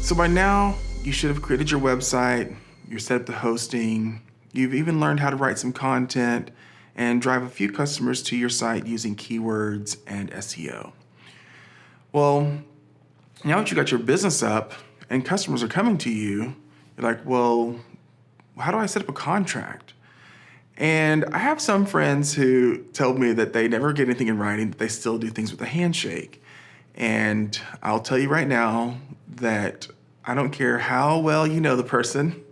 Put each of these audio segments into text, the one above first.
So by now, you should have created your website, you're set up the hosting, you've even learned how to write some content and drive a few customers to your site using keywords and SEO. Well, now that you got your business up and customers are coming to you, you're like, well, how do I set up a contract? And I have some friends who told me that they never get anything in writing, that they still do things with a handshake. And I'll tell you right now that I don't care how well you know the person.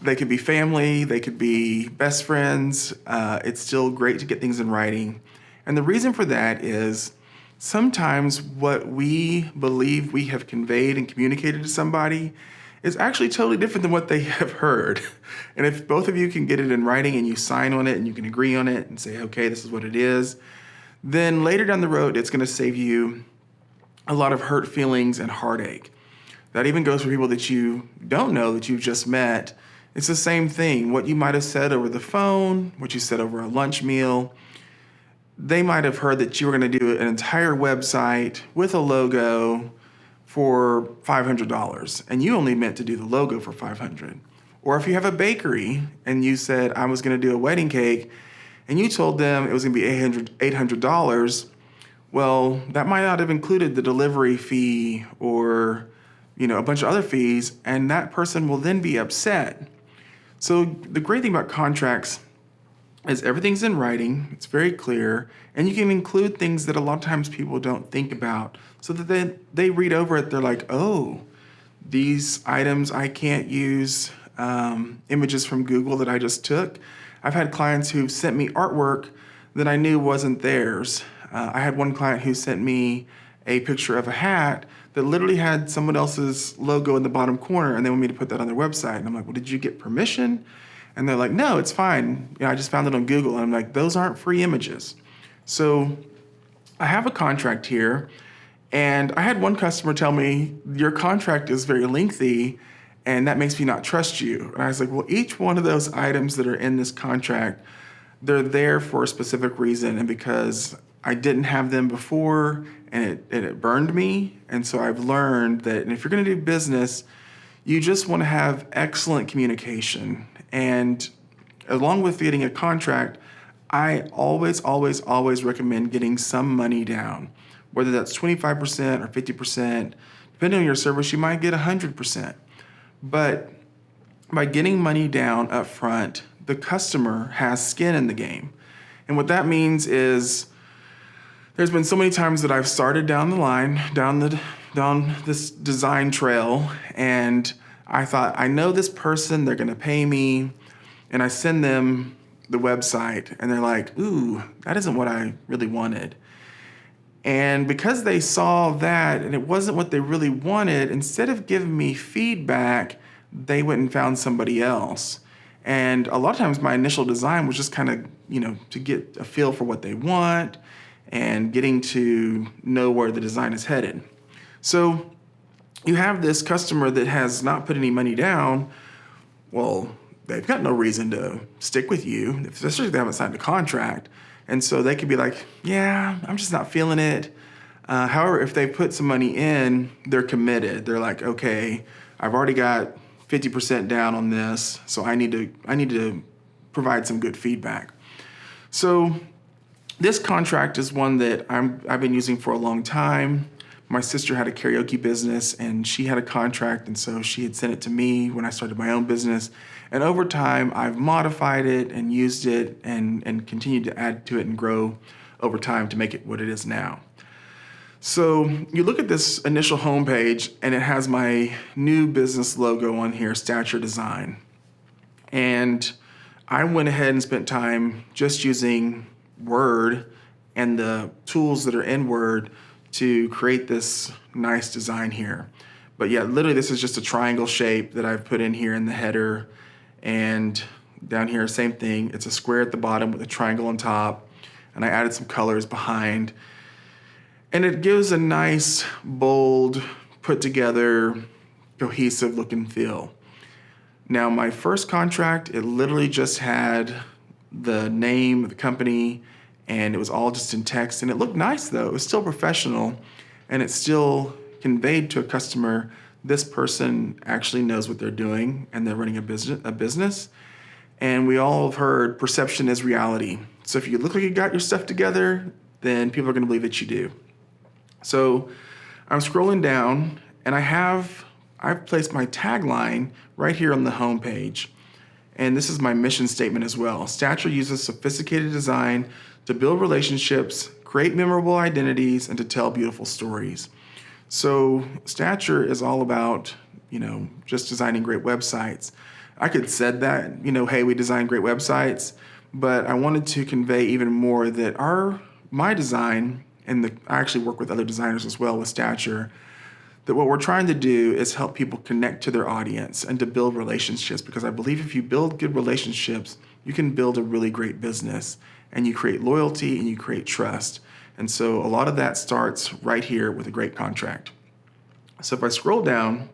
They could be family, they could be best friends. It's still great to get things in writing. And the reason for that is sometimes what we believe we have conveyed and communicated to somebody is actually totally different than what they have heard. And if both of you can get it in writing and you sign on it and you can agree on it and say, okay, this is what it is, then later down the road, it's going to save you a lot of hurt feelings and heartache. That even goes for people that you don't know, that you've just met. It's the same thing. What you might have said over the phone, what you said over a lunch meal, they might have heard that you were going to do an entire website with a logo for $500, and you only meant to do the logo for $500. Or if you have a bakery and you said, I was going to do a wedding cake, and you told them it was going to be $800, well, that might not have included the delivery fee or a bunch of other fees, and that person will then be upset. So the great thing about contracts is everything's in writing, it's very clear, and you can include things that a lot of times people don't think about, so that they read over it, they're like, oh, these items, I can't use images from Google that I just took. I've had clients who sent me artwork that I knew wasn't theirs. I had one client who sent me a picture of a hat that literally had someone else's logo in the bottom corner, and they want me to put that on their website. And I'm like, well, did you get permission? And they're like, no, it's fine. I just found it on Google. And I'm like, those aren't free images. So I have a contract here, and I had one customer tell me, your contract is very lengthy, and that makes me not trust you. And I was like, well, each one of those items that are in this contract, they're there for a specific reason, and because I didn't have them before, and it burned me. And so I've learned that if you're going to do business, you just want to have excellent communication. And along with getting a contract, I always recommend getting some money down, whether that's 25% or 50%. Depending on your service, you might get 100%. But by getting money down up front, the customer has skin in the game. And what that means is there's been so many times that I've started down the line, down this design trail, and I thought, I know this person, they're going to pay me, and I send them the website, and they're like, ooh, that isn't what I really wanted. And because they saw that, and it wasn't what they really wanted, instead of giving me feedback, they went and found somebody else. And a lot of times my initial design was just kind of, to get a feel for what they want, and getting to know where the design is headed. So you have this customer that has not put any money down. Well, they've got no reason to stick with you, especially if they haven't signed a contract. And so they could be like, yeah, I'm just not feeling it. However, if they put some money in, they're committed. They're like, okay, I've already got 50% down on this, so I need to provide some good feedback. So this contract is one that I've been using for a long time. My sister had a karaoke business, and she had a contract, and so she had sent it to me when I started my own business. And over time, I've modified it and used it and continued to add to it and grow over time to make it what it is now. So you look at this initial homepage, and it has my new business logo on here, Stature Design. And I went ahead and spent time just using Word and the tools that are in Word to create this nice design here. But yeah, literally this is just a triangle shape that I've put in here in the header, and down here, same thing. It's a square at the bottom with a triangle on top, and I added some colors behind. And it gives a nice, bold, put together, cohesive look and feel. Now, my first contract, it literally just had the name of the company, and it was all just in text, and it looked nice though. It was still professional, and it still conveyed to a customer this person actually knows what they're doing and they're running a business. And we all have heard perception is reality. So if you look like you got your stuff together, then people are going to believe that you do. So I'm scrolling down and I've placed my tagline right here on the home page. And this is my mission statement as well. Stature uses sophisticated design to build relationships, create memorable identities, and to tell beautiful stories. So Stature is all about, just designing great websites. I could have said that, hey, we design great websites, but I wanted to convey even more that my design, and I actually work with other designers as well with Stature, that what we're trying to do is help people connect to their audience and to build relationships, because I believe if you build good relationships, you can build a really great business, and you create loyalty and you create trust. And so a lot of that starts right here with a great contract. So if I scroll down,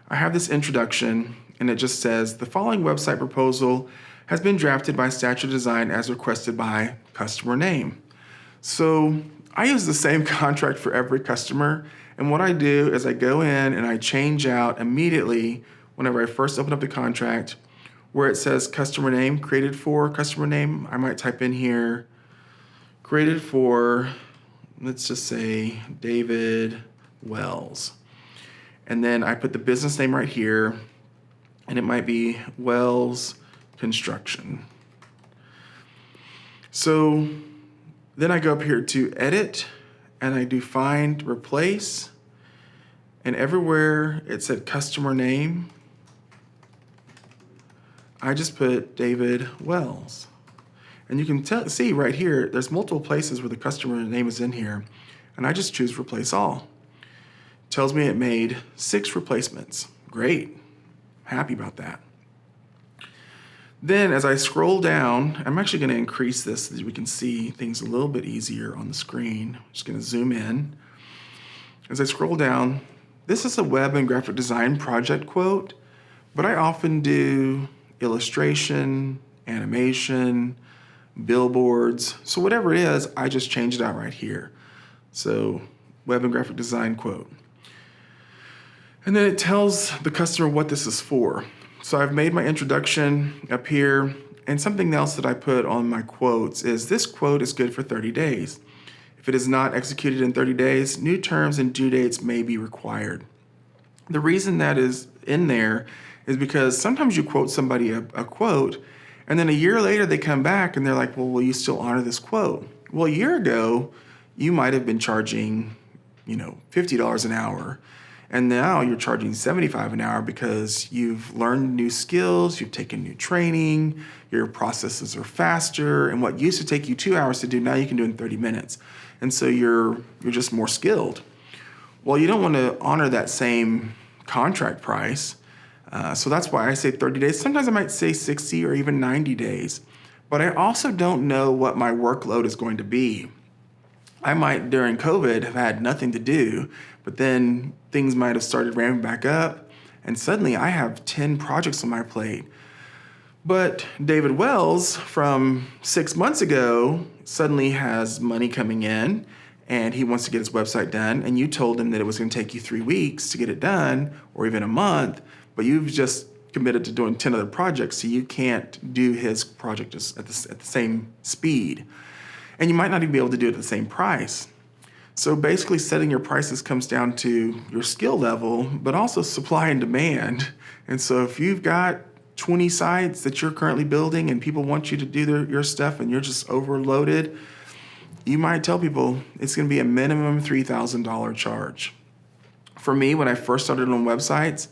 I have this introduction, and it just says, the following website proposal has been drafted by Stature Design as requested by customer name. So I use the same contract for every customer. And what I do is I go in and I change out immediately whenever I first open up the contract where it says customer name, created for customer name. I might type in here, created for, let's just say David Wells. And then I put the business name right here, and it might be Wells Construction. So then I go up here to edit, and I do find replace, and everywhere it said customer name, I just put David Wells. And you can see right here, there's multiple places where the customer name is in here, and I just choose replace all. Tells me it made 6 replacements. Great, happy about that. Then as I scroll down, I'm actually gonna increase this so that we can see things a little bit easier on the screen. I'm just gonna zoom in. As I scroll down, this is a web and graphic design project quote, but I often do illustration, animation, billboards. So whatever it is, I just change it out right here. So web and graphic design quote. And then it tells the customer what this is for. So I've made my introduction up here, and something else that I put on my quotes is this quote is good for 30 days. If it is not executed in 30 days, new terms and due dates may be required. The reason that is in there is because sometimes you quote somebody a quote, and then a year later they come back and they're like, well, will you still honor this quote? Well, a year ago, you might have been charging, $50 an hour. And now you're charging $75 an hour because you've learned new skills, you've taken new training, your processes are faster, and what used to take you 2 hours to do, now you can do in 30 minutes. And so you're just more skilled. Well, you don't want to honor that same contract price. So that's why I say 30 days. Sometimes I might say 60 or even 90 days. But I also don't know what my workload is going to be. I might, during COVID, have had nothing to do, but then things might have started ramping back up, and suddenly I have 10 projects on my plate. But David Wells from 6 months ago suddenly has money coming in, and he wants to get his website done, and you told him that it was going to take you 3 weeks to get it done, or even a month, but you've just committed to doing 10 other projects, so you can't do his project just at the same speed. And you might not even be able to do it at the same price. So basically setting your prices comes down to your skill level, but also supply and demand. And so if you've got 20 sites that you're currently building and people want you to do your stuff and you're just overloaded, you might tell people it's gonna be a minimum $3,000 charge. For me, when I first started on websites,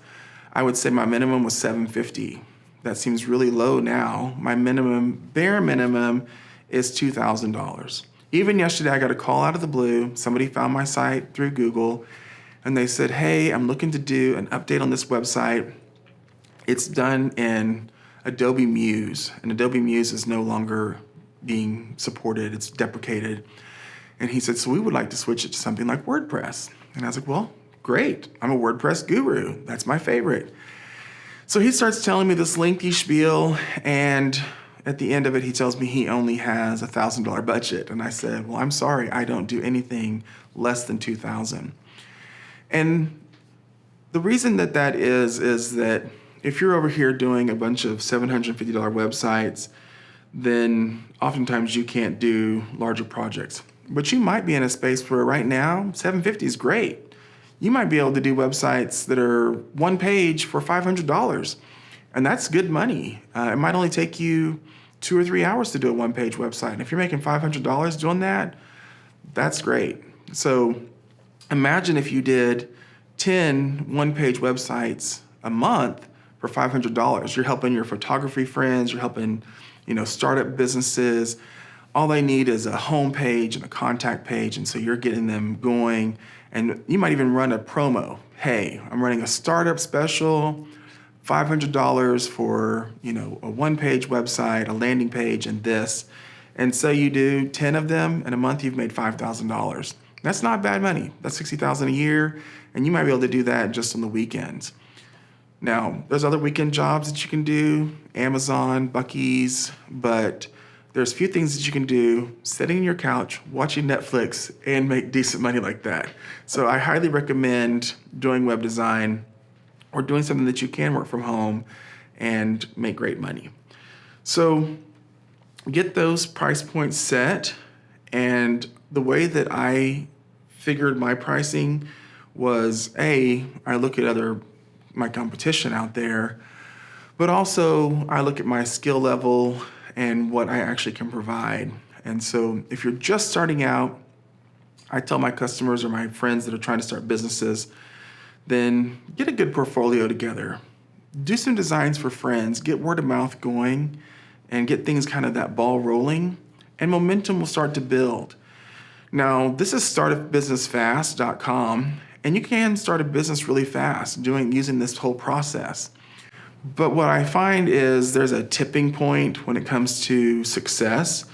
I would say my minimum was $750. That seems really low now. My bare minimum is $2,000. Even yesterday, I got a call out of the blue. Somebody found my site through Google, and they said, hey, I'm looking to do an update on this website. It's done in Adobe Muse, and Adobe Muse is no longer being supported. It's deprecated. And he said, so we would like to switch it to something like WordPress. And I was like, well, great. I'm a WordPress guru. That's my favorite. So he starts telling me this lengthy spiel, and at the end of it, he tells me he only has a $1,000 budget. And I said, well, I'm sorry, I don't do anything less than $2,000. And The reason that is that if you're over here doing a bunch of $750 websites, then oftentimes you can't do larger projects. But you might be in a space where right now, 750 is great. You might be able to do websites that are one page for $500, and that's good money. It might only take you 2 or 3 hours to do a one-page website. And if you're making $500 doing that, that's great. So imagine if you did 10 one-page websites a month for $500. You're helping your photography friends, you're helping, startup businesses. All they need is a home page and a contact page, and so you're getting them going. And you might even run a promo. Hey, I'm running a startup special, $500 for, a one-page website, a landing page, and this. And so you do 10 of them, in a month you've made $5,000. That's not bad money. That's $60,000 a year, and you might be able to do that just on the weekends. Now, there's other weekend jobs that you can do, Amazon, Buc-ee's, but there's a few things that you can do sitting on your couch, watching Netflix, and make decent money like that. So I highly recommend doing web design or doing something that you can work from home and make great money. So get those price points set, and the way that I figured my pricing was, I look at my competition out there, but also I look at my skill level and what I actually can provide. And so if you're just starting out, I tell my customers or my friends that are trying to start businesses, then get a good portfolio together. Do some designs for friends, get word of mouth going, and get things kind of that ball rolling, and momentum will start to build. Now, this is startupbusinessfast.com, and you can start a business really fast using this whole process. But what I find is there's a tipping point when it comes to success,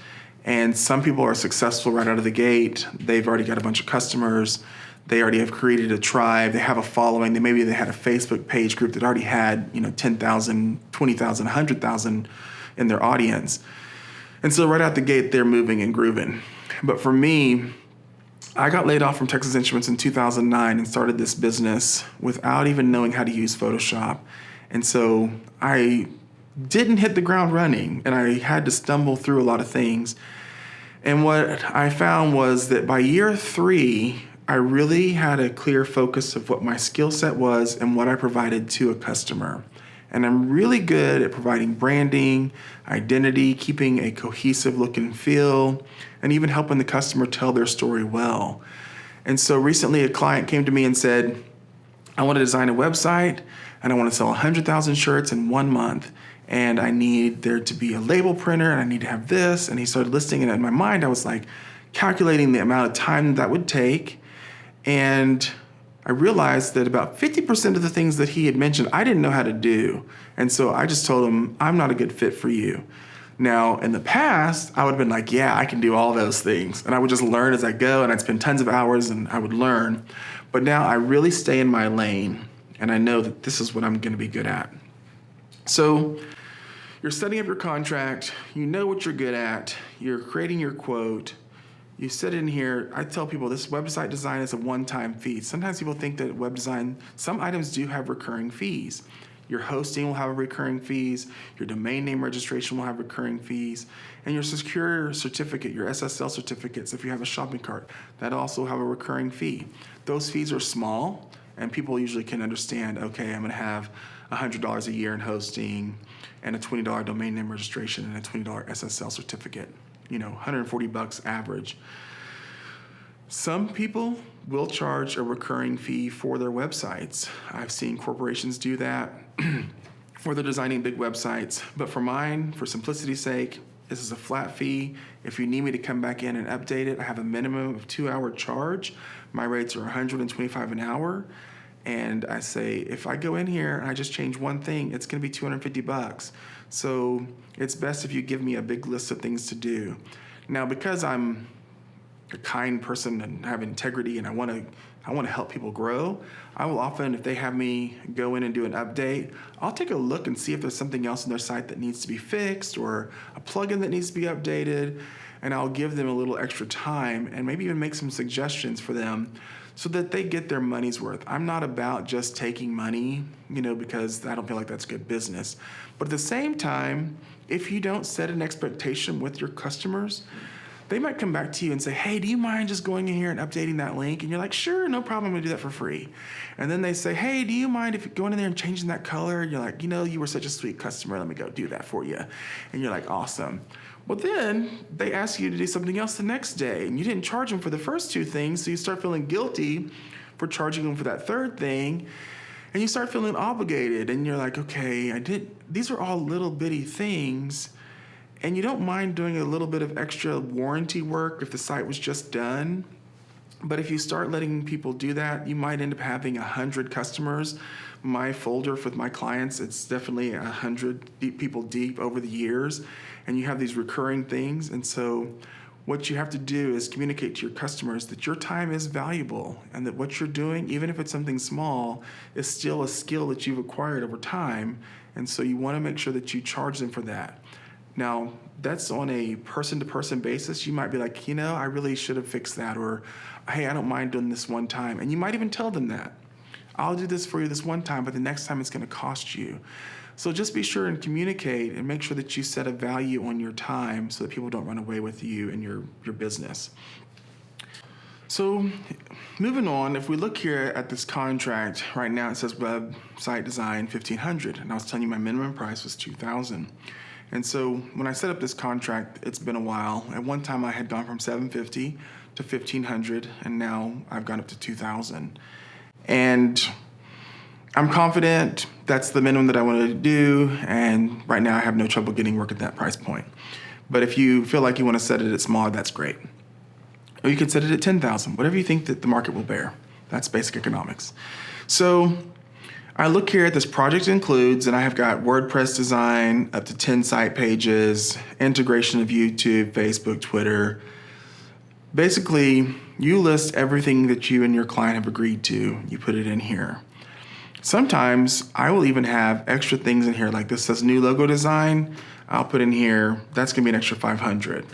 and some people are successful right out of the gate. They've already got a bunch of customers. They already have created a tribe. They have a following. Maybe they had a Facebook page group that already had 10,000, 20,000, 100,000 in their audience. And so right out the gate, they're moving and grooving. But for me, I got laid off from Texas Instruments in 2009 and started this business without even knowing how to use Photoshop. And so I didn't hit the ground running, and I had to stumble through a lot of things. And what I found was that by year 3, I really had a clear focus of what my skill set was and what I provided to a customer. And I'm really good at providing branding, identity, keeping a cohesive look and feel, and even helping the customer tell their story well. And so recently a client came to me and said, I want to design a website and I want to sell 100,000 shirts in 1 month. And I need there to be a label printer and I need to have this. And he started listing it in my mind. I was like calculating the amount of time that would take. And I realized that about 50% of the things that he had mentioned, I didn't know how to do. And so I just told him, I'm not a good fit for you. Now, in the past, I would have been like, yeah, I can do all those things. And I would just learn as I go, and I'd spend tons of hours and I would learn. But now I really stay in my lane, and I know that this is what I'm going to be good at. So you're setting up your contract, you know what you're good at, you're creating your quote. You sit in here, I tell people this website design is a one-time fee. Sometimes people think that web design, some items do have recurring fees. Your hosting will have recurring fees, your domain name registration will have recurring fees, and your secure certificate, your SSL certificates, if you have a shopping cart, that also have a recurring fee. Those fees are small, and people usually can understand, okay, I'm gonna have $100 a year in hosting, and a $20 domain name registration, and a $20 SSL certificate. $140 average. Some people will charge a recurring fee for their websites. I've seen corporations do that for their designing big websites. But for mine, for simplicity's sake, this is a flat fee. If you need me to come back in and update it, I have a minimum of 2-hour charge. My rates are $125 an hour. And I say, if I go in here and I just change one thing, it's gonna be $250. So it's best if you give me a big list of things to do. Now, because I'm a kind person and have integrity and I want to help people grow, I will often, if they have me go in and do an update, I'll take a look and see if there's something else on their site that needs to be fixed or a plugin that needs to be updated, and I'll give them a little extra time and maybe even make some suggestions for them so that they get their money's worth. I'm not about just taking money, because I don't feel like that's good business. But at the same time, if you don't set an expectation with your customers, they might come back to you and say, hey, do you mind just going in here and updating that link? And you're like, sure, no problem, I'm gonna do that for free. And then they say, hey, do you mind if you're going in there and changing that color? And you're like, you were such a sweet customer, let me go do that for you. And you're like, awesome. Well, then they ask you to do something else the next day, and you didn't charge them for the first two things, so you start feeling guilty for charging them for that third thing, and you start feeling obligated, and you're like, okay, these are all little bitty things, and you don't mind doing a little bit of extra warranty work if the site was just done. But if you start letting people do that, you might end up having 100 customers. My folder with my clients, it's definitely 100 people deep over the years, and you have these recurring things. And so what you have to do is communicate to your customers that your time is valuable and that what you're doing, even if it's something small, is still a skill that you've acquired over time. And so you want to make sure that you charge them for that. Now, that's on a person-to-person basis. You might be like, I really should have fixed that, or, hey, I don't mind doing this one time. And you might even tell them that. I'll do this for you this one time, but the next time it's going to cost you. So just be sure and communicate and make sure that you set a value on your time so that people don't run away with you and your business. So moving on, if we look here at this contract, right now it says website design $1,500, and I was telling you my minimum price was $2,000. And so when I set up this contract, it's been a while. At one time I had gone from $750 to $1,500, and now I've gone up to $2,000. And I'm confident that's the minimum that I wanted to do, and right now I have no trouble getting work at that price point. But if you feel like you want to set it at smaller, that's great. Or you can set it at $10,000, whatever you think that the market will bear. That's basic economics. So I look here at this project includes, and I have got WordPress design, up to 10 site pages, integration of YouTube, Facebook, Twitter. Basically, you list everything that you and your client have agreed to. You put it in here. Sometimes I will even have extra things in here, like this says new logo design. I'll put in here, that's gonna be an extra $500.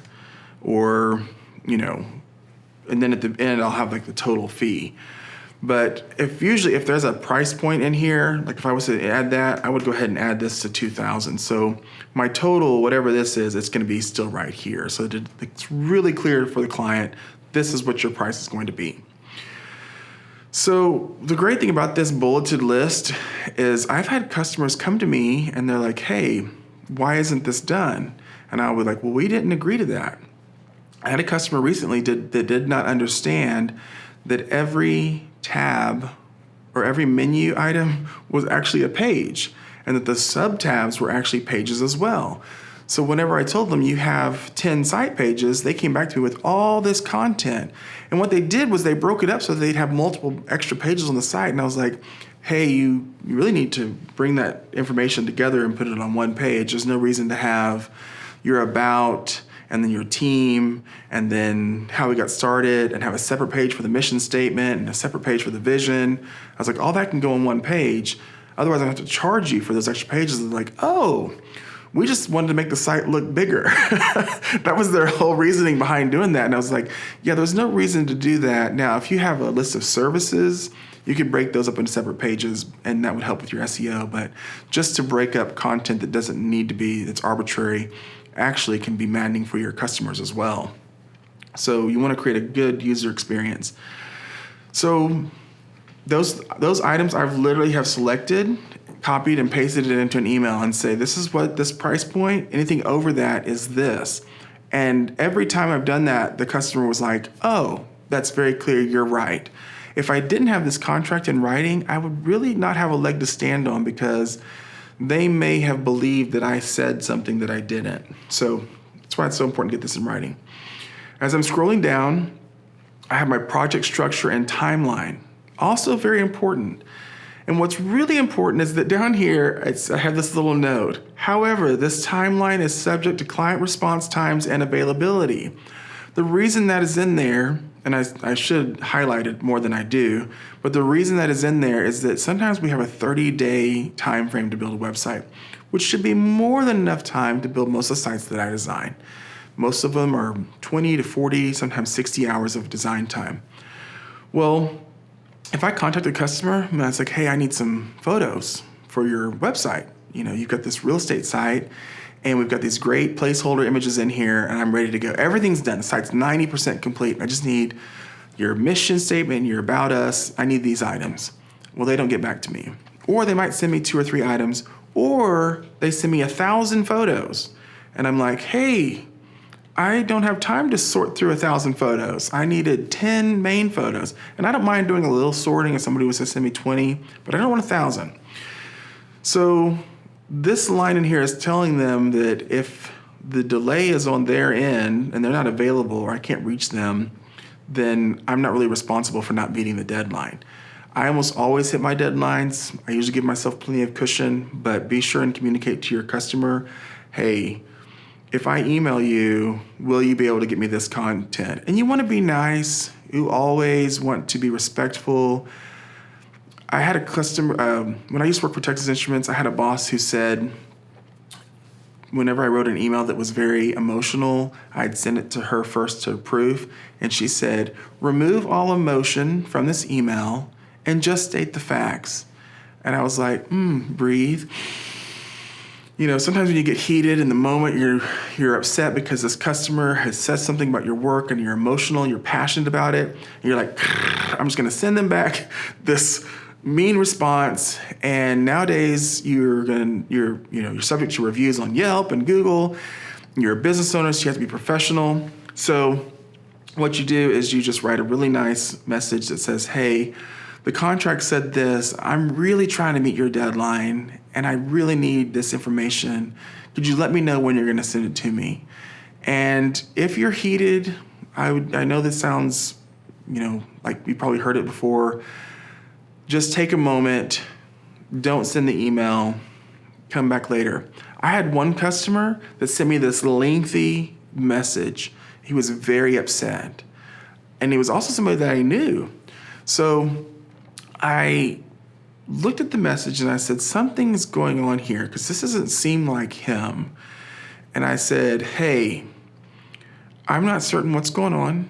Or, and then at the end I'll have like the total fee. But if there's a price point in here, like if I was to add that, I would go ahead and add this to $2,000. So my total, whatever this is, it's going to be still right here. So it's really clear for the client, this is what your price is going to be. So the great thing about this bulleted list is I've had customers come to me and they're like, hey, why isn't this done? And I'll be like, well, we didn't agree to that. I had a customer recently that did not understand that every tab or every menu item was actually a page, and that the sub-tabs were actually pages as well. So whenever I told them you have 10 site pages, they came back to me with all this content. And what they did was they broke it up so they'd have multiple extra pages on the site. And I was like, hey, you really need to bring that information together and put it on one page. There's no reason to have your about, and then your team, and then how we got started, and have a separate page for the mission statement and a separate page for the vision. I was like, all that can go on one page. Otherwise, I have to charge you for those extra pages. They're like, oh, we just wanted to make the site look bigger. That was their whole reasoning behind doing that. And I was like, yeah, there's no reason to do that. Now, if you have a list of services, you could break those up into separate pages, and that would help with your SEO. But just to break up content that doesn't need to be, that's arbitrary, actually can be maddening for your customers as well. So you want to create a good user experience. So those items I've literally have selected, copied and pasted it into an email and say, this is what this price point, anything over that is this. And every time I've done that, the customer was like, oh, that's very clear, you're right. If I didn't have this contract in writing, I would really not have a leg to stand on, because they may have believed that I said something that I didn't. So that's why it's so important to get this in writing. As I'm scrolling down, I have my project structure and timeline. Also very important. And what's really important is that down here, I have this little note. However, this timeline is subject to client response times and availability. The reason that is in there, and I should highlight it more than I do, but the reason that is in there is that sometimes we have a 30-day time frame to build a website, which should be more than enough time to build most of the sites that I design. Most of them are 20 to 40, sometimes 60 hours of design time. Well, if I contact a customer and it's like, hey, I need some photos for your website. You've got this real estate site and we've got these great placeholder images in here and I'm ready to go. Everything's done. The site's 90% complete. I just need your mission statement, your about us. I need these items. Well, they don't get back to me. Or they might send me 2 or 3 items, or they send me 1,000 photos. And I'm like, hey, I don't have time to sort through 1,000 photos. I needed 10 main photos. And I don't mind doing a little sorting if somebody was to send me 20, but I don't want 1,000. So this line in here is telling them that if the delay is on their end and they're not available or I can't reach them, then I'm not really responsible for not meeting the deadline. I almost always hit my deadlines. I usually give myself plenty of cushion, but be sure and communicate to your customer, hey, if I email you, will you be able to get me this content? And you want to be nice. You always want to be respectful. I had a customer, when I used to work for Texas Instruments, I had a boss who said, whenever I wrote an email that was very emotional, I'd send it to her first to approve. And she said, remove all emotion from this email and just state the facts. And I was like, breathe. Sometimes when you get heated in the moment, you're upset because this customer has said something about your work and you're emotional, you're passionate about it. And you're like, I'm just gonna send them back this mean response. And nowadays you're subject to reviews on Yelp and Google. You're a business owner, so you have to be professional. So what you do is you just write a really nice message that says, hey, the contract said this, I'm really trying to meet your deadline and I really need this information. Could you let me know when you're gonna send it to me? And if you're heated, I know this sounds, like you probably heard it before. Just take a moment, don't send the email, come back later. I had one customer that sent me this lengthy message. He was very upset. And he was also somebody that I knew. So I looked at the message and I said, something's going on here because this doesn't seem like him. And I said, hey, I'm not certain what's going on,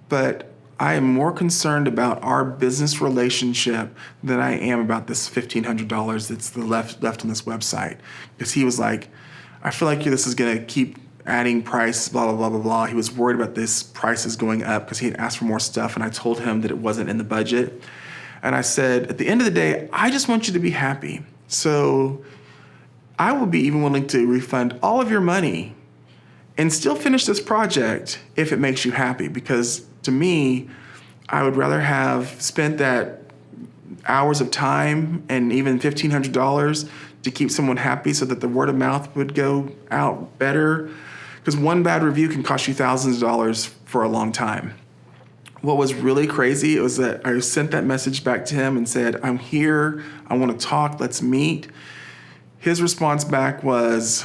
but I am more concerned about our business relationship than I am about this $1,500 that's left on this website. Because he was like, I feel like this is going to keep adding price, blah, blah, blah, blah, blah. He was worried about this prices going up because he had asked for more stuff, and I told him that it wasn't in the budget. And I said, at the end of the day, I just want you to be happy. So I will be even willing to refund all of your money and still finish this project if it makes you happy. Because to me, I would rather have spent that hours of time and even $1,500 to keep someone happy so that the word of mouth would go out better. Because one bad review can cost you thousands of dollars for a long time. What was really crazy was that I sent that message back to him and said, I'm here, I want to talk, let's meet. His response back was,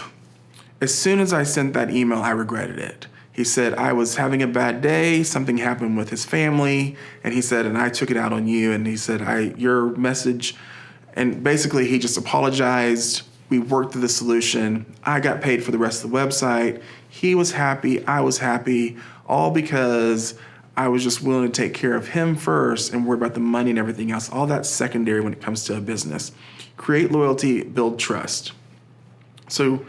as soon as I sent that email, I regretted it. He said, I was having a bad day, something happened with his family, and he said, and I took it out on you, and he said, your message, and basically he just apologized. We worked through the solution. I got paid for the rest of the website. He was happy, I was happy, all because I was just willing to take care of him first and worry about the money and everything else. All that's secondary when it comes to a business. Create loyalty, build trust. So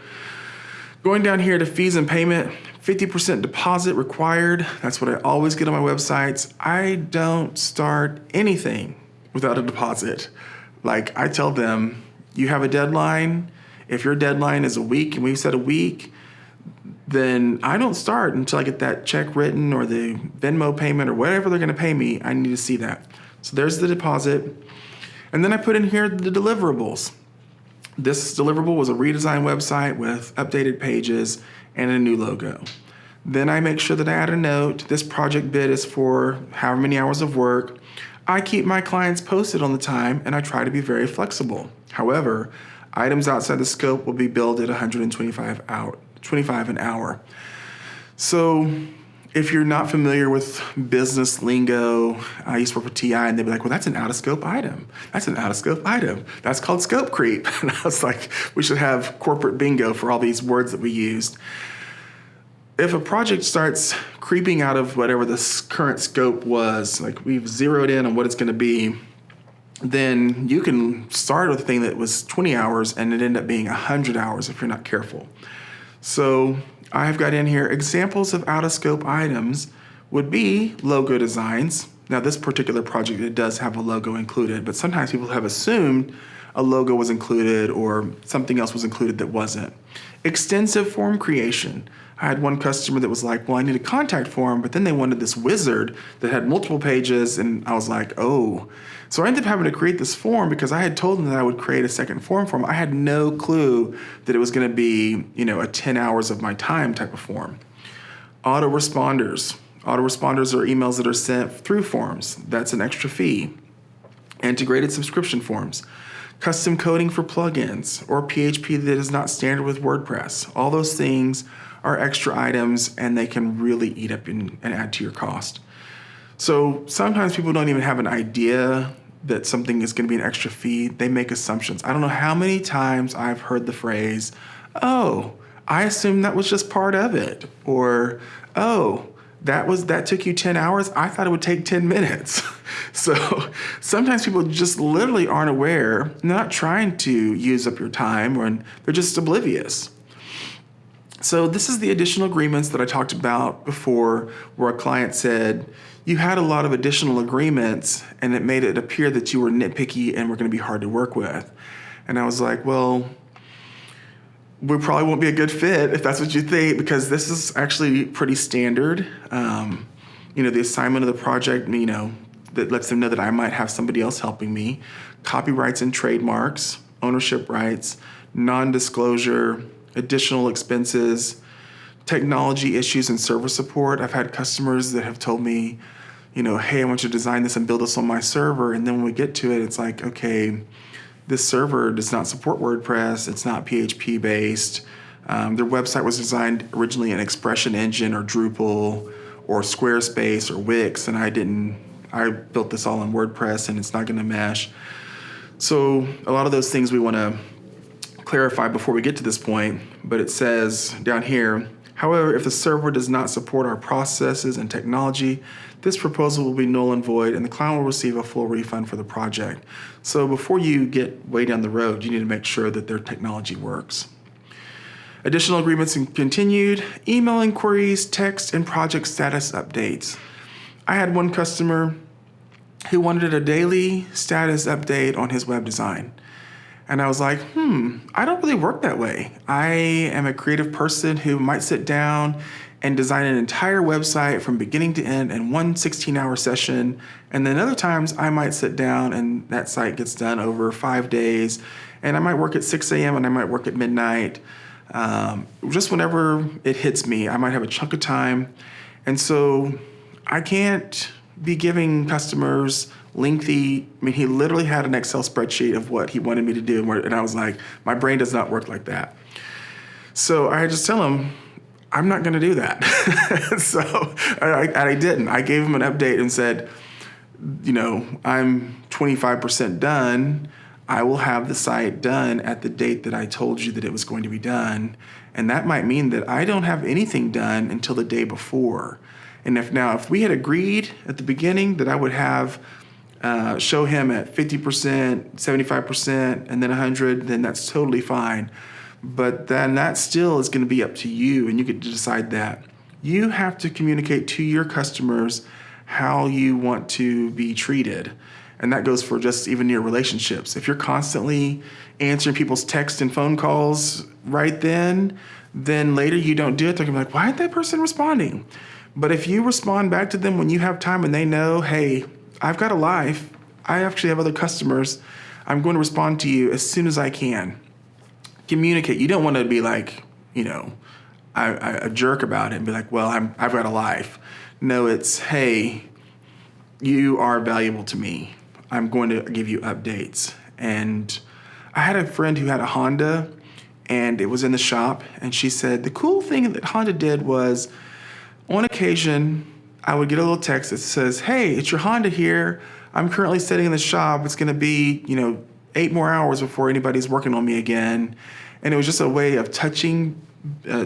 going down here to fees and payment, 50% deposit required. That's what I always get on my websites. I don't start anything without a deposit. Like I tell them, you have a deadline. If your deadline is a week and we've set a week, then I don't start until I get that check written or the Venmo payment or whatever they're gonna pay me. I need to see that. So there's the deposit. And then I put in here the deliverables. This deliverable was a redesigned website with updated pages and a new logo. Then I make sure that I add a note. This project bid is for however many hours of work. I keep my clients posted on the time and I try to be very flexible. However, items outside the scope will be billed at $125 an hour. So if you're not familiar with business lingo, I used to work with TI and they'd be like, well, that's an out of scope item. That's an out of scope item. That's called scope creep. And I was like, we should have corporate bingo for all these words that we used. If a project starts creeping out of whatever the current scope was, like we've zeroed in on what it's going to be, then you can start with a thing that was 20 hours and it end up being 100 hours if you're not careful. So I've got in here examples of out of scope items would be logo designs. Now this particular project, it does have a logo included, but sometimes people have assumed a logo was included or something else was included that wasn't. Extensive form creation. I had one customer that was like, well, I need a contact form, but then they wanted this wizard that had multiple pages, and I was like, oh. So I ended up having to create this form because I had told them that I would create a second form for them. I had no clue that it was going to be, a 10 hours of my time type of form. Autoresponders. Autoresponders are emails that are sent through forms. That's an extra fee. Integrated subscription forms. Custom coding for plugins or PHP that is not standard with WordPress. All those things are extra items and they can really eat up and add to your cost. So sometimes people don't even have an idea that something is going to be an extra fee. They make assumptions. I don't know how many times I've heard the phrase, oh, I assumed that was just part of it. Or, oh, that took you 10 hours. I thought it would take 10 minutes. So sometimes people just literally aren't aware, not trying to use up your time, or they're just oblivious. So this is the additional agreements that I talked about before, where a client said, you had a lot of additional agreements and it made it appear that you were nitpicky and were going to be hard to work with. And I was like, well, we probably won't be a good fit if that's what you think, because this is actually pretty standard. The assignment of the project, that lets them know that I might have somebody else helping me. Copyrights and trademarks, ownership rights, non-disclosure, additional expenses, technology issues and server support. I've had customers that have told me, hey, I want you to design this and build this on my server. And then when we get to it, it's like, okay, this server does not support WordPress. It's not PHP based. Their website was designed originally in Expression Engine or Drupal or Squarespace or Wix, and I built this all in WordPress and it's not going to mesh. So a lot of those things we want to clarify before we get to this point, but it says down here, however, if the server does not support our processes and technology, this proposal will be null and void and the client will receive a full refund for the project. So before you get way down the road, you need to make sure that their technology works. Additional agreements continued, email inquiries, text, and project status updates. I had one customer who wanted a daily status update on his web design. And I was like, I don't really work that way. I am a creative person who might sit down and design an entire website from beginning to end in one 16-hour session. And then other times I might sit down and that site gets done over 5 days. And I might work at 6 a.m. and I might work at midnight. Just whenever it hits me, I might have a chunk of time. And so I can't be giving customers lengthy, he literally had an Excel spreadsheet of what he wanted me to do. And I was like, my brain does not work like that. So I just tell him, I'm not going to do that. So I didn't. I gave him an update and said, I'm 25% done. I will have the site done at the date that I told you that it was going to be done. And that might mean that I don't have anything done until the day before. And if we had agreed at the beginning that I would have show him at 50%, 75%, and then 100, then that's totally fine. But then that still is going to be up to you, and you get to decide that. You have to communicate to your customers how you want to be treated. And that goes for just even your relationships. If you're constantly answering people's texts and phone calls right then later you don't do it, they're going to be like, why isn't that person responding? But if you respond back to them when you have time and they know, hey, I've got a life, I actually have other customers, I'm going to respond to you as soon as I can. Communicate. You don't want to be like, a jerk about it and be like, well, I've got a life. No, it's, hey, you are valuable to me. I'm going to give you updates. And I had a friend who had a Honda and it was in the shop. And she said, the cool thing that Honda did was on occasion, I would get a little text that says, hey, it's your Honda here. I'm currently sitting in the shop. It's going to be, 8 more hours before anybody's working on me again. And it was just a way of touching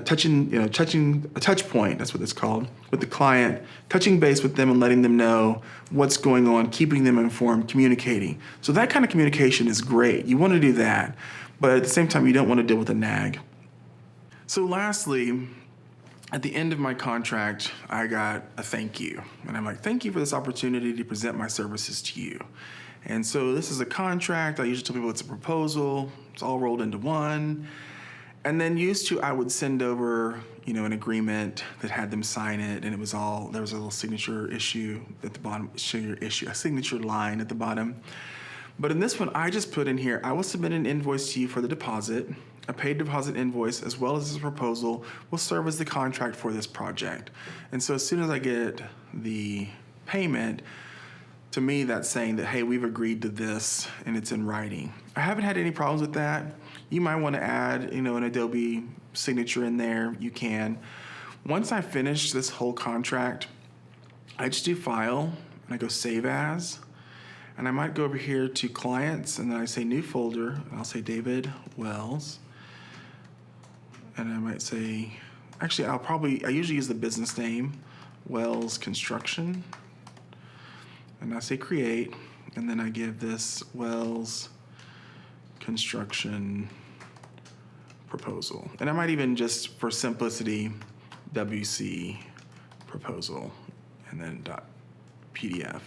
touching a touch point, that's what it's called, with the client, touching base with them and letting them know what's going on, keeping them informed, communicating. So that kind of communication is great. You want to do that, but at the same time, you don't want to deal with a nag. So lastly, at the end of my contract, I got a thank you. And I'm like, thank you for this opportunity to present my services to you. And so this is a contract. I usually tell people it's a proposal. It's all rolled into one. And then I would send over, an agreement that had them sign it, and there was a little signature issue at the bottom, a signature line at the bottom. But in this one, I just put in here, I will submit an invoice to you for the deposit. A paid deposit invoice, as well as this proposal, will serve as the contract for this project. And so as soon as I get the payment, to me, that's saying that, hey, we've agreed to this and it's in writing. I haven't had any problems with that. You might want to add, an Adobe signature in there. You can. Once I finish this whole contract, I just do File, and I go Save As. And I might go over here to Clients, and then I say New Folder, and I'll say David Wells. And I might say, actually, I usually use the business name, Wells Construction. And I say Create, and then I give this Wells Construction Proposal. And I might even just, for simplicity, WC Proposal, and then .pdf.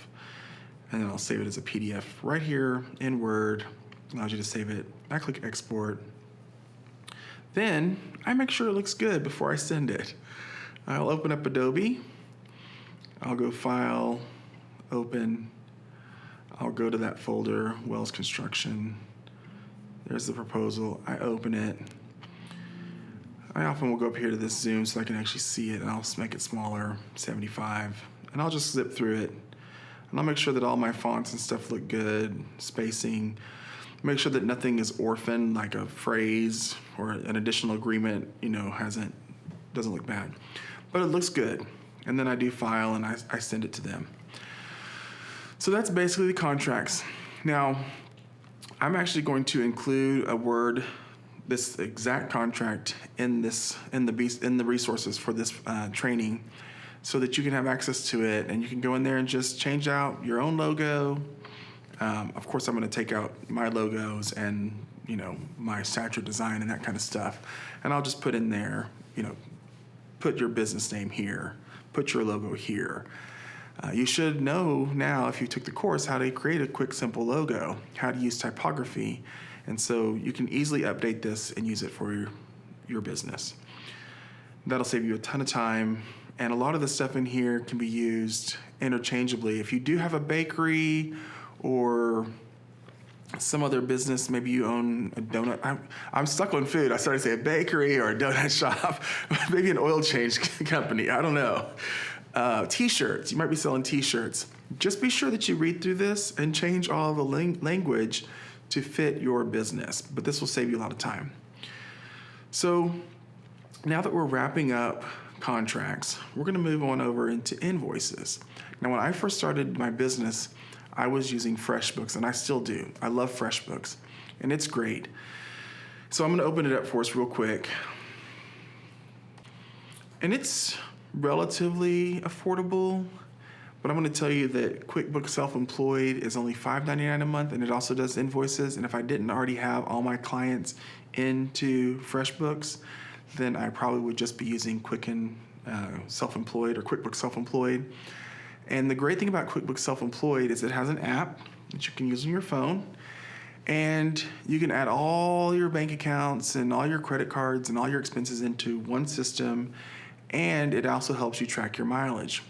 And then I'll save it as a PDF right here in Word. Allows you to save it. I click Export. Then I make sure it looks good before I send it. I'll open up Adobe. I'll go File, Open. I'll go to that folder, Wells Construction. There's the proposal. I open it. I often will go up here to this zoom so I can actually see it, and I'll make it smaller, 75. And I'll just zip through it. And I'll make sure that all my fonts and stuff look good, spacing. Make sure that nothing is orphaned, like a phrase or an additional agreement, doesn't look bad. But it looks good. And then I do File, and I send it to them. So that's basically the contracts. Now, I'm actually going to include this exact contract in the resources for this training, so that you can have access to it, and you can go in there and just change out your own logo. Of course, I'm going to take out my logos and my stature design and that kind of stuff, and I'll just put in there, put your business name here, put your logo here. You should know now, if you took the course, how to create a quick, simple logo, how to use typography, and so you can easily update this and use it for your business. That'll save you a ton of time. And a lot of the stuff in here can be used interchangeably. If you do have a bakery or some other business, maybe you own a donut. I'm stuck on food. I started to say a bakery or a donut shop, maybe an oil change company. I don't know. T-shirts. You might be selling T-shirts. Just be sure that you read through this and change all the language to fit your business. But this will save you a lot of time. So now that we're wrapping up contracts, we're going to move on over into invoices. Now, when I first started my business, I was using FreshBooks, and I still do. I love FreshBooks, and it's great. So I'm going to open it up for us real quick. And it's relatively affordable, but I'm going to tell you that QuickBooks Self-Employed is only $5.99 a month, and it also does invoices. And if I didn't already have all my clients into FreshBooks, then I probably would just be using Quicken Self-Employed or QuickBooks Self-Employed. And the great thing about QuickBooks Self-Employed is it has an app that you can use on your phone, and you can add all your bank accounts and all your credit cards and all your expenses into one system, and it also helps you track your mileage.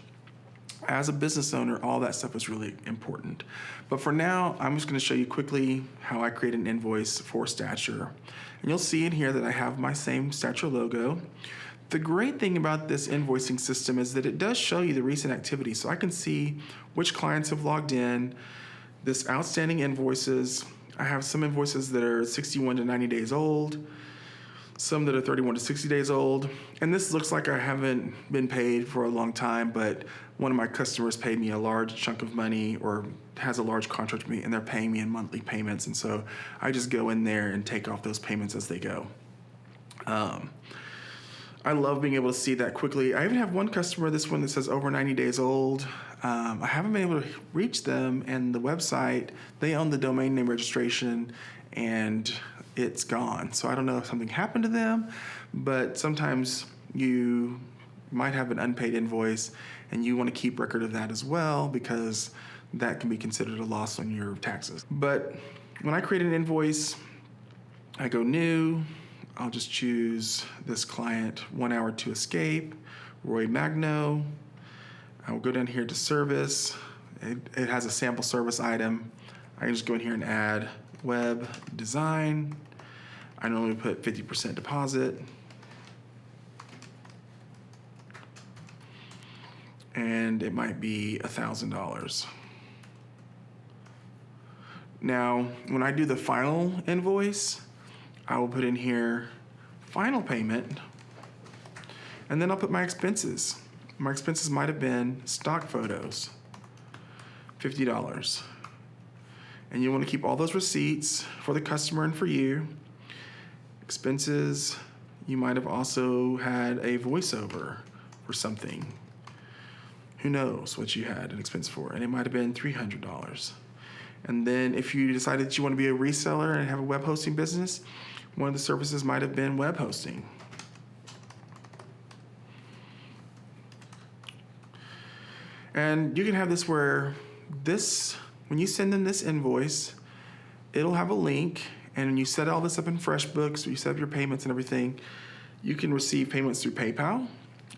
As a business owner, all that stuff is really important. But for now, I'm just going to show you quickly how I create an invoice for Stature. And you'll see in here that I have my same Stature logo. The great thing about this invoicing system is that it does show you the recent activity. So I can see which clients have logged in, this outstanding invoices. I have some invoices that are 61 to 90 days old, some that are 31 to 60 days old. And this looks like I haven't been paid for a long time, but one of my customers paid me a large chunk of money or has a large contract with me, and they're paying me in monthly payments. And so I just go in there and take off those payments as they go. I love being able to see that quickly. I even have one customer, this one that says over 90 days old. I haven't been able to reach them, and the website, they own the domain name registration, and it's gone. So I don't know if something happened to them, but sometimes you might have an unpaid invoice, and you want to keep record of that as well, because that can be considered a loss on your taxes. But when I create an invoice, I go new. I'll just choose this client, 1 hour to escape, Roy Magno. I will go down here to service. It has a sample service item. I can just go in here and add web design. I normally put 50% deposit. And it might be $1,000. Now, when I do the final invoice, I will put in here final payment, and then I'll put my expenses. My expenses might have been stock photos, $50. And you want to keep all those receipts for the customer and for you. Expenses, you might have also had a voiceover for something. Who knows what you had an expense for, and it might have been $300. And then if you decided that you want to be a reseller and have a web hosting business, one of the services might have been web hosting. And you can have this where when you send them this invoice, it'll have a link, and when you set all this up in FreshBooks, you set up your payments and everything, you can receive payments through PayPal.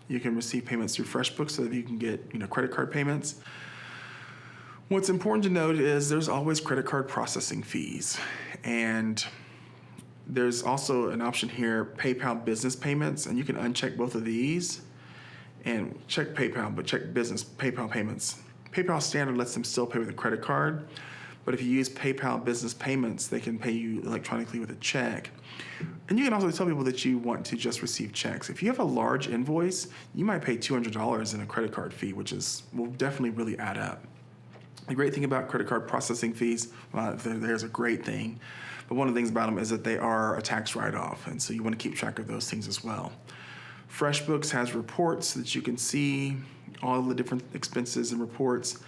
You can receive payments through FreshBooks so that you can get credit card payments. What's important to note is there's always credit card processing fees, and there's also an option here, PayPal business payments, and you can uncheck both of these and check PayPal, but check business PayPal payments. PayPal standard lets them still pay with a credit card, but if you use PayPal business payments, they can pay you electronically with a check. And you can also tell people that you want to just receive checks. If you have a large invoice, you might pay $200 in a credit card fee, which will definitely really add up. The great thing about credit card processing fees, there's a great thing, but one of the things about them is that they are a tax write-off, and so you want to keep track of those things as well. FreshBooks has reports so that you can see all the different expenses and reports.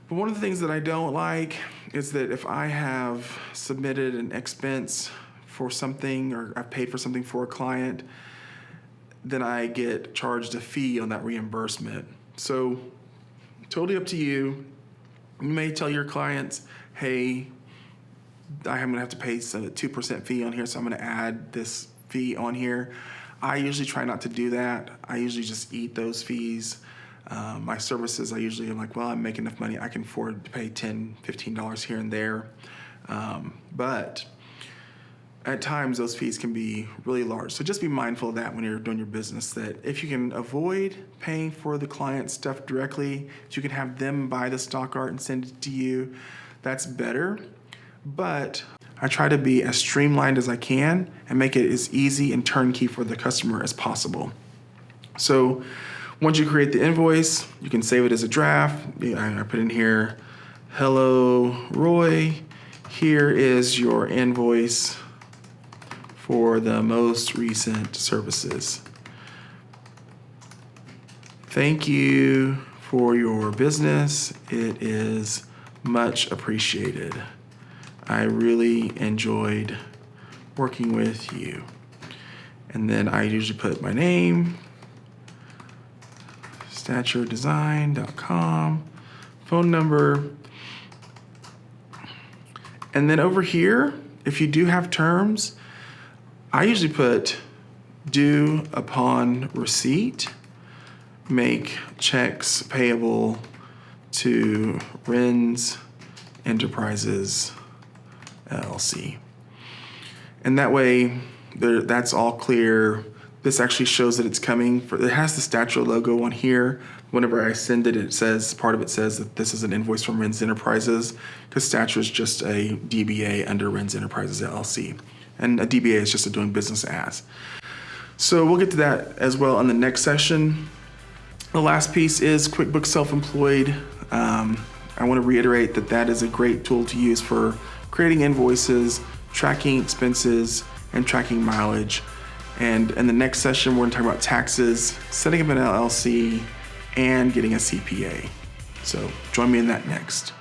But one of the things that I don't like is that if I have submitted an expense for something, or I've paid for something for a client, then I get charged a fee on that reimbursement. So totally up to you. You may tell your clients, hey, I'm gonna have to pay a 2% fee on here, so I'm gonna add this fee on here. I usually try not to do that. I usually just eat those fees. My services, I usually am like, well, I'm making enough money, I can afford to pay $10, $15 here and there. But at times those fees can be really large. So just be mindful of that when you're doing your business, that if you can avoid paying for the client stuff directly, if you can have them buy the stock art and send it to you, that's better. But I try to be as streamlined as I can and make it as easy and turnkey for the customer as possible. So once you create the invoice, you can save it as a draft. I put in here, hello, Roy, here is your invoice for the most recent services. Thank you for your business. It is much appreciated. I really enjoyed working with you. And then I usually put my name, staturedesign.com, phone number. And then over here, if you do have terms, I usually put due upon receipt, make checks payable to Renz Enterprises LLC. And that way, that's all clear. This actually shows that it's coming. It has the Stature logo on here. Whenever I send it, part of it says that this is an invoice from Renz Enterprises, because Stature is just a DBA under Renz Enterprises LLC. And a DBA is just a doing business as. So we'll get to that as well on the next session. The last piece is QuickBooks Self-Employed. I want to reiterate that that is a great tool to use for creating invoices, tracking expenses, and tracking mileage. And in the next session, we're going to talk about taxes, setting up an LLC, and getting a CPA. So join me in that next.